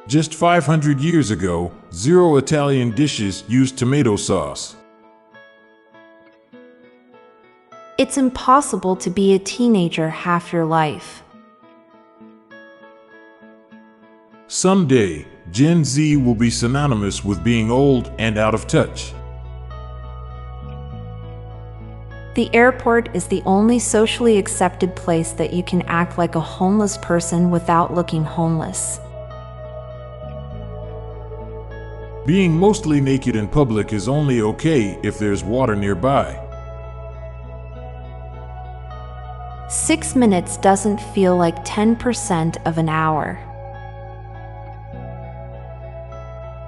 Just 500 years ago, 0 Italian dishes used tomato sauce. It's impossible to be a teenager half your life. Someday, Gen Z will be synonymous with being old and out of touch. The airport is the only socially accepted place that you can act like a homeless person without looking homeless. Being mostly naked in public is only okay if there's water nearby. 6 minutes doesn't feel like 10% of an hour.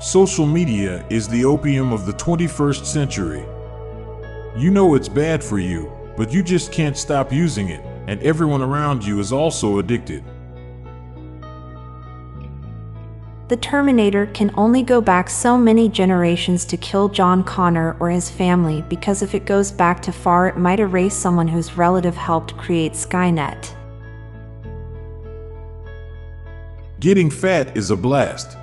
Social media is the opium of the 21st century. You know it's bad for you, but you just can't stop using it, and everyone around you is also addicted. The Terminator can only go back so many generations to kill John Connor or his family, because if it goes back too far, it might erase someone whose relative helped create Skynet. Getting fat is a blast.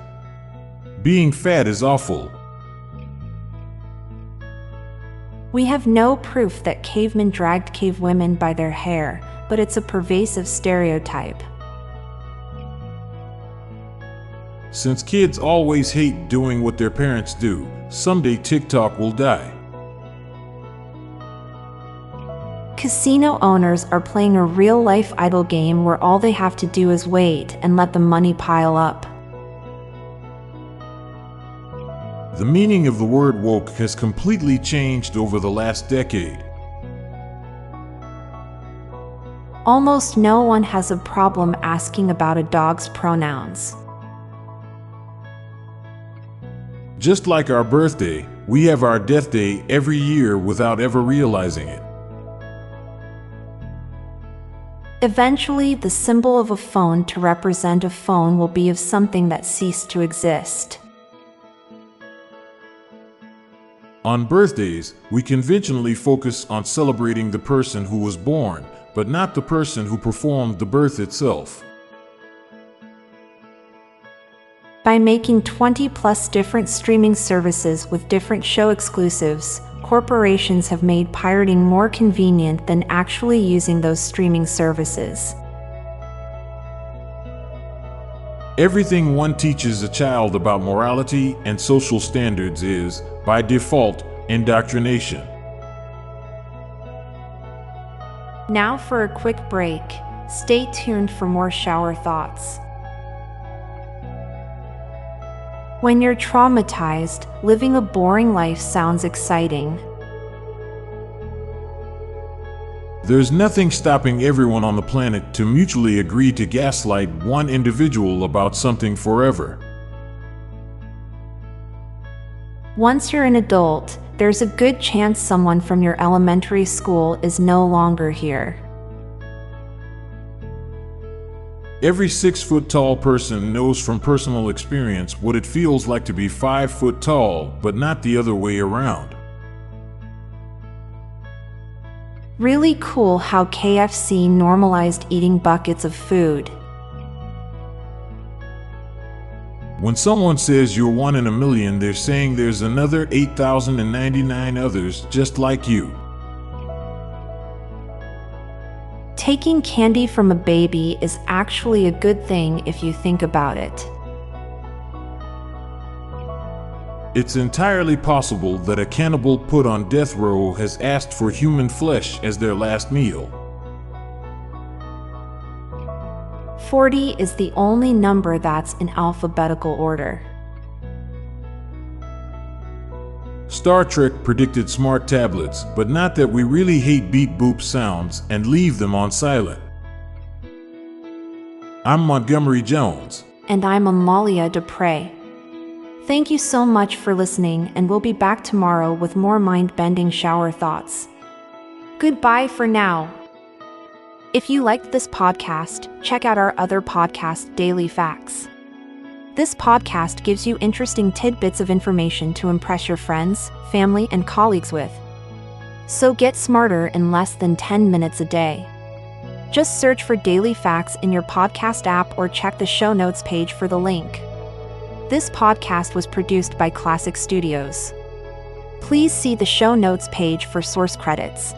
Being fat is awful. We have no proof that cavemen dragged cave women by their hair, but it's a pervasive stereotype. Since kids always hate doing what their parents do, someday TikTok will die. Casino owners are playing a real-life idle game where all they have to do is wait and let the money pile up. The meaning of the word woke has completely changed over the last decade. Almost no one has a problem asking about a dog's pronouns. Just like our birthday, we have our death day every year without ever realizing it. Eventually, the symbol of a phone to represent a phone will be of something that ceased to exist. On birthdays, we conventionally focus on celebrating the person who was born, but not the person who performed the birth itself. By making 20+ different streaming services with different show exclusives, corporations have made pirating more convenient than actually using those streaming services. Everything one teaches a child about morality and social standards is, by default, indoctrination. Now for a quick break. Stay tuned for more shower thoughts. When you're traumatized, living a boring life sounds exciting. There's nothing stopping everyone on the planet to mutually agree to gaslight one individual about something forever. Once you're an adult, there's a good chance someone from your elementary school is no longer here. Every 6-foot-tall person knows from personal experience what it feels like to be 5 foot tall, but not the other way around. Really cool how KFC normalized eating buckets of food. When someone says you're 1 in a million, they're saying there's another 8,099 others just like you. Taking candy from a baby is actually a good thing if you think about it. It's entirely possible that a cannibal put on death row has asked for human flesh as their last meal. 40 is the only number that's in alphabetical order. Star Trek predicted smart tablets, but not that we really hate beep boop sounds and leave them on silent. I'm Montgomery Jones. And I'm Amalia Dupre. Thank you so much for listening, and we'll be back tomorrow with more mind-bending shower thoughts. Goodbye for now. If you liked this podcast, check out our other podcast, Daily Facts. This podcast gives you interesting tidbits of information to impress your friends, family, and colleagues with. So get smarter in less than 10 minutes a day. Just search for Daily Facts in your podcast app or check the show notes page for the link. This podcast was produced by Klassic Studios. Please see the show notes page for source credits.